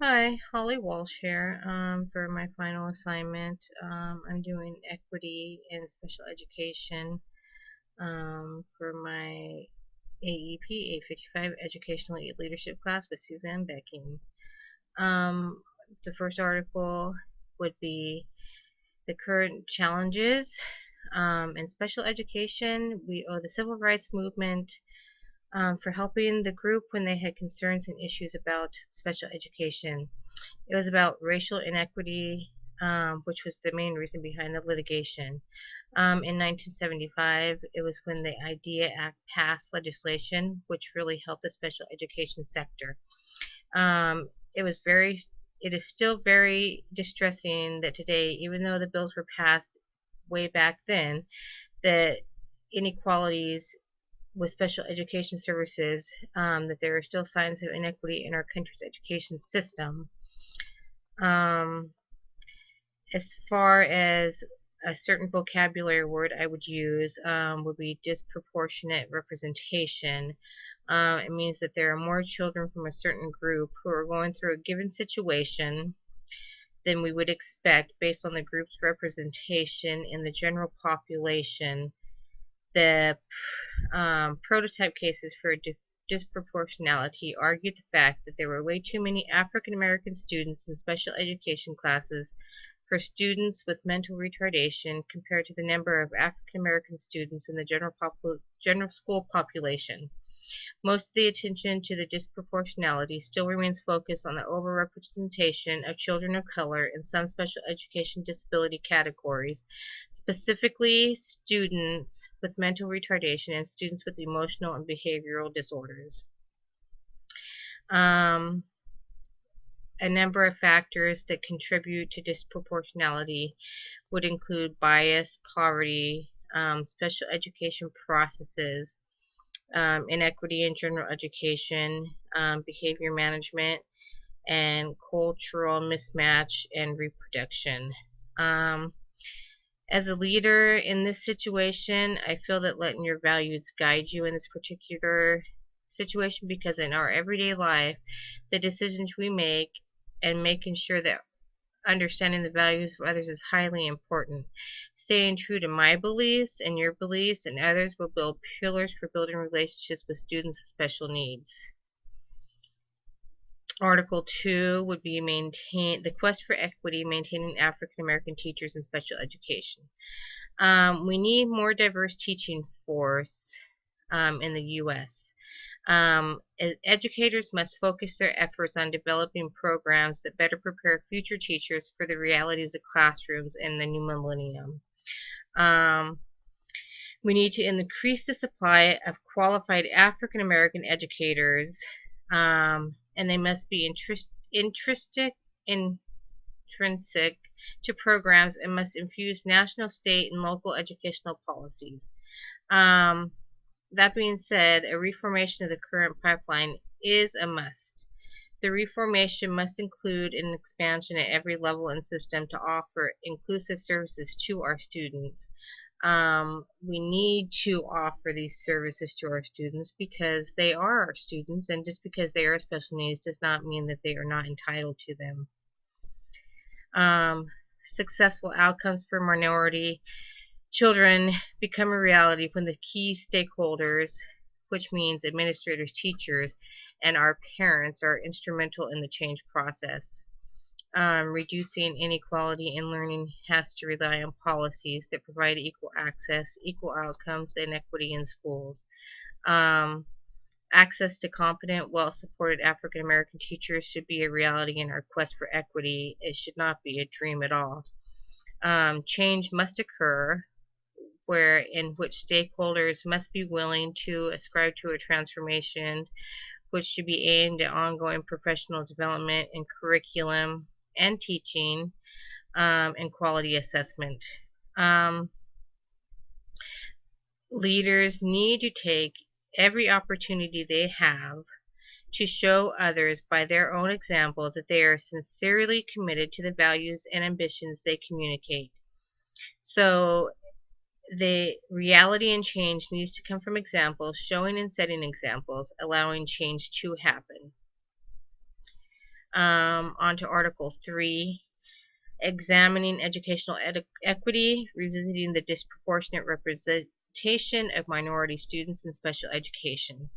Hi, Holly Walsh here. For my final assignment, I'm doing equity in special education for my AEP 855 Educational Leadership class with Suzanne Becking. Um, the first article would be the current challenges in special education. We owe the civil rights movement for helping the group when they had concerns and issues about special education. It was about racial inequity, which was the main reason behind the litigation. In 1975, it was when the IDEA Act passed legislation, which really helped the special education sector. It was very, it is still very distressing that today, even though the bills were passed way back then, that inequalities with special education services, that there are still signs of inequity in our country's education system. As far as a certain vocabulary word I would use would be disproportionate representation. It means that there are more children from a certain group who are going through a given situation than we would expect based on the group's representation in the general population. The prototype cases for disproportionality argued the fact that there were way too many African American students in special education classes for students with mental retardation compared to the number of African American students in the general school population. Most of the attention to the disproportionality still remains focused on the overrepresentation of children of color in some special education disability categories, specifically students with mental retardation and students with emotional and behavioral disorders. A number of factors that contribute to disproportionality would include bias, poverty, special education processes, inequity in general education, behavior management, and cultural mismatch and reproduction. As a leader in this situation, I feel that letting your values guide you in this particular situation, because in our everyday life, the decisions we make and making sure that understanding the values of others is highly important. Staying true to my beliefs and your beliefs and others will build pillars for building relationships with students with special needs. Article 2 would be the quest for equity, maintaining African American teachers in special education. We need more diverse teaching force in the U.S. Educators must focus their efforts on developing programs that better prepare future teachers for the realities of classrooms in the new millennium. We need to increase the supply of qualified African American educators, and they must be intrinsic to programs and must infuse national, state, and local educational policies. That being said, a reformation of the current pipeline is a must. The reformation must include an expansion at every level and system to offer inclusive services to our students. We need to offer these services to our students because they are our students, and just because they are special needs does not mean that they are not entitled to them. Successful outcomes for minority children become a reality when the key stakeholders, which means administrators, teachers, and our parents, are instrumental in the change process. Reducing inequality in learning has to rely on policies that provide equal access, equal outcomes, and equity in schools. Access to competent, well-supported African American teachers should be a reality in our quest for equity. It should not be a dream at all. Change must occur in which stakeholders must be willing to ascribe to a transformation, which should be aimed at ongoing professional development in curriculum and teaching, and quality assessment. Leaders need to take every opportunity they have to show others by their own example that they are sincerely committed to the values and ambitions they communicate. So the reality and change needs to come from examples, showing and setting examples, allowing change to happen. On to Article 3, examining educational equity, revisiting the disproportionate representation of minority students in special education.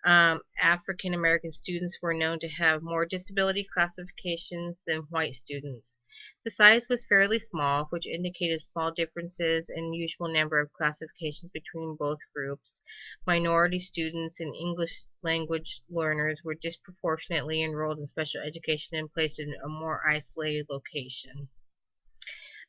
African American students were known to have more disability classifications than white students. The size was fairly small, which indicated small differences in usual number of classifications between both groups. Minority students and English language learners were disproportionately enrolled in special education and placed in a more isolated location.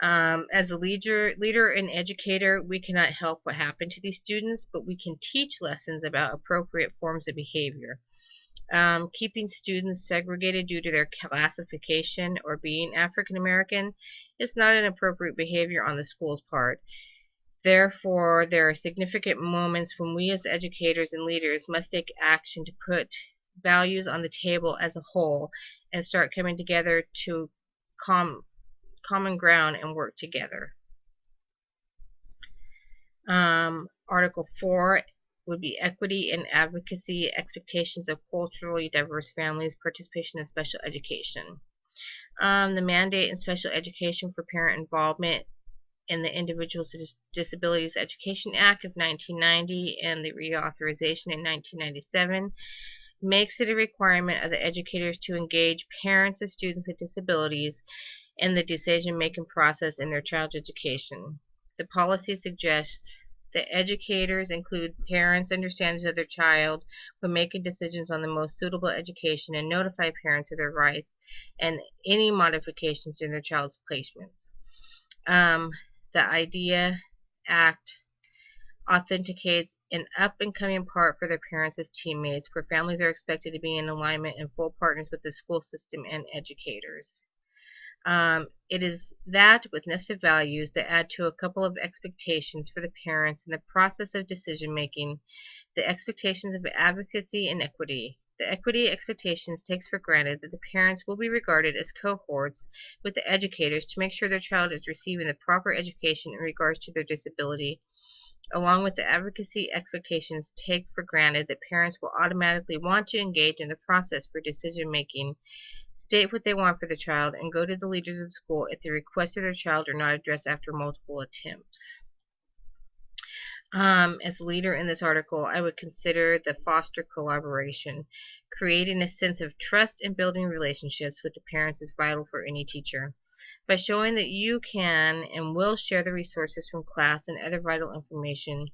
As a leader and educator, we cannot help what happened to these students, but we can teach lessons about appropriate forms of behavior. Keeping students segregated due to their classification or being African American is not an appropriate behavior on the school's part. Therefore, there are significant moments when we as educators and leaders must take action to put values on the table as a whole and start coming together to common ground and work together. Article 4 would be equity and advocacy, expectations of culturally diverse families, participation in special education. The mandate in special education for parent involvement in the Individuals with Disabilities Education Act of 1990 and the reauthorization in 1997 makes it a requirement of the educators to engage parents of students with disabilities in the decision-making process in their child's education. The policy suggests that educators include parents' understandings of their child when making decisions on the most suitable education and notify parents of their rights and any modifications in their child's placements. The IDEA Act authenticates an up-and-coming part for their parents as teammates, where families are expected to be in alignment and full partners with the school system and educators. It is that with nested values that add to a couple of expectations for the parents in the process of decision making, the expectations of advocacy and equity. The equity expectations takes for granted that the parents will be regarded as cohorts with the educators to make sure their child is receiving the proper education in regards to their disability. Along with the advocacy expectations take for granted that parents will automatically want to engage in the process for decision making, state what they want for the child, and go to the leaders of the school if the requests of their child are not addressed after multiple attempts. As a leader in this article, I would consider the foster collaboration. Creating a sense of trust and building relationships with the parents is vital for any teacher. By showing that you can and will share the resources from class and other vital information,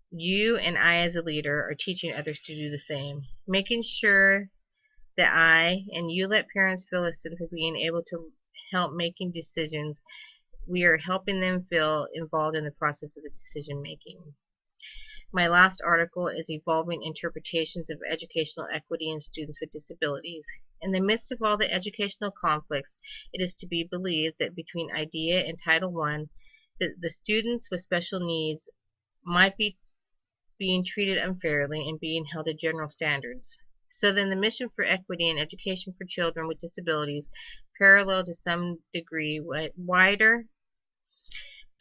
you and I as a leader are teaching others to do the same. Making sure that I and you let parents feel a sense of being able to help making decisions, we are helping them feel involved in the process of the decision making. My last article is Evolving Interpretations of Educational Equity in Students with Disabilities. In the midst of all the educational conflicts, it is to be believed that between IDEA and Title I, that the students with special needs might be being treated unfairly and being held to general standards. So then the mission for equity in education for children with disabilities parallel to some degree wider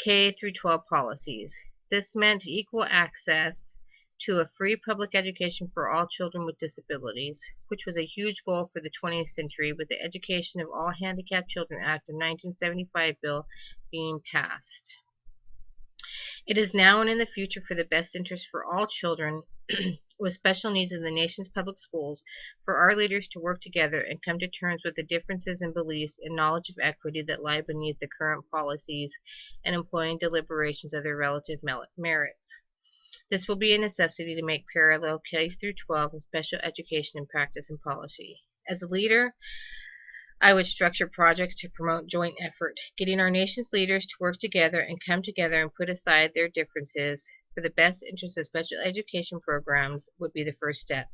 K through 12 policies. This meant equal access to a free public education for all children with disabilities, which was a huge goal for the 20th century with the Education of All Handicapped Children Act of 1975 bill being passed. It is now and in the future for the best interest for all children with special needs in the nation's public schools for our leaders to work together and come to terms with the differences in beliefs and knowledge of equity that lie beneath the current policies and employing deliberations of their relative merits. This will be a necessity to make parallel K through 12 in special education in practice and policy. As a leader, I would structure projects to promote joint effort. Getting our nation's leaders to work together and come together and put aside their differences for the best interest of special education programs would be the first step.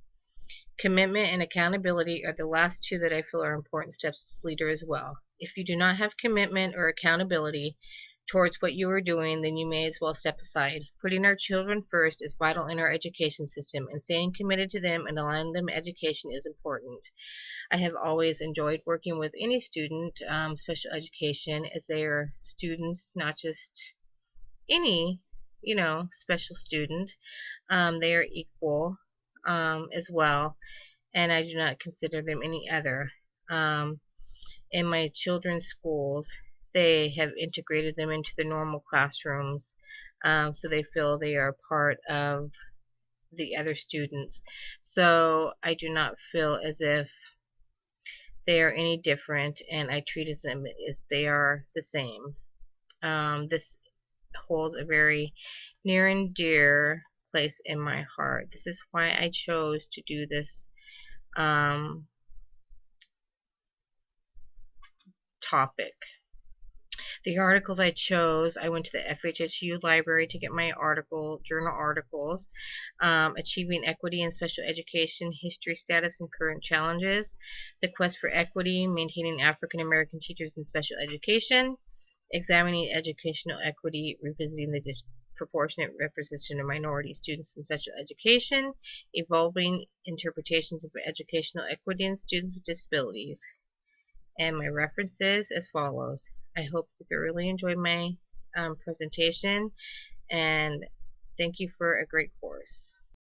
Commitment and accountability are the last two that I feel are important steps as leader as well. If you do not have commitment or accountability towards what you are doing, then you may as well step aside. Putting our children first is vital in our education system, and staying committed to them and allowing them education is important. I have always enjoyed working with any student, special education, as they are students, not just any, special student. They are equal as well, and I do not consider them any other. Um, in my children's schools, they have integrated them into the normal classrooms, so they feel they are part of the other students. So I do not feel as if they are any different, and I treat them as they are the same. This holds a very near and dear place in my heart. This is why I chose to do this topic. The articles I chose, I went to the FHSU library to get my journal articles, Achieving Equity in Special Education, History, Status, and Current Challenges, The Quest for Equity, Maintaining African American Teachers in Special Education, Examining Educational Equity, Revisiting the Disproportionate Representation of Minority Students in Special Education, Evolving Interpretations of Educational Equity in Students with Disabilities. And my references as follows. I hope you thoroughly enjoyed my presentation, and thank you for a great course.